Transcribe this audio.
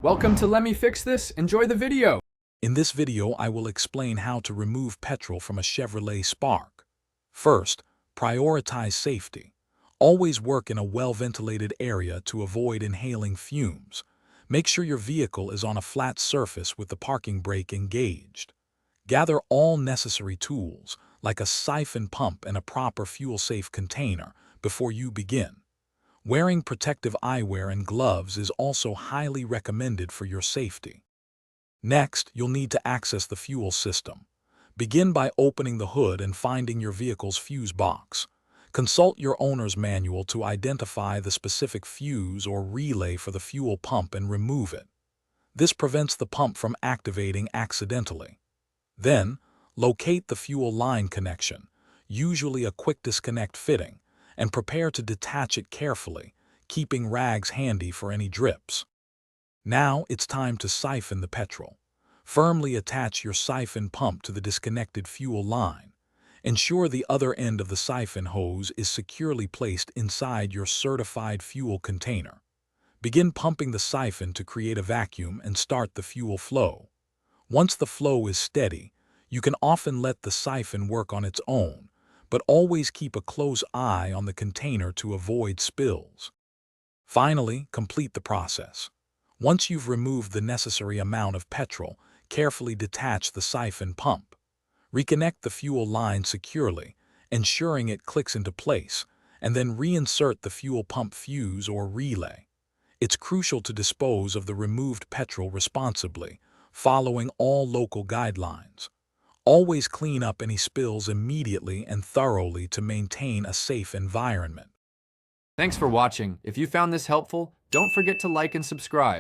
Welcome to Let Me Fix This. Enjoy the video. In this video, I will explain how to remove petrol from a Chevrolet Spark. First, prioritize safety. Always work in a well-ventilated area to avoid inhaling fumes. Make sure your vehicle is on a flat surface with the parking brake engaged. Gather all necessary tools, like a siphon pump and a proper fuel-safe container, before you begin. Wearing protective eyewear and gloves is also highly recommended for your safety. Next, you'll need to access the fuel system. Begin by opening the hood and finding your vehicle's fuse box. Consult your owner's manual to identify the specific fuse or relay for the fuel pump and remove it. This prevents the pump from activating accidentally. Then, locate the fuel line connection, usually a quick disconnect fitting, and prepare to detach it carefully, keeping rags handy for any drips. Now it's time to siphon the petrol. Firmly attach your siphon pump to the disconnected fuel line. Ensure the other end of the siphon hose is securely placed inside your certified fuel container. Begin pumping the siphon to create a vacuum and start the fuel flow. Once the flow is steady, you can often let the siphon work on its own, but always keep a close eye on the container to avoid spills. Finally, complete the process. Once you've removed the necessary amount of petrol, carefully detach the siphon pump. Reconnect the fuel line securely, ensuring it clicks into place, and then reinsert the fuel pump fuse or relay. It's crucial to dispose of the removed petrol responsibly, following all local guidelines. Always clean up any spills immediately and thoroughly to maintain a safe environment. Thanks for watching. If you found this helpful, don't forget to like and subscribe.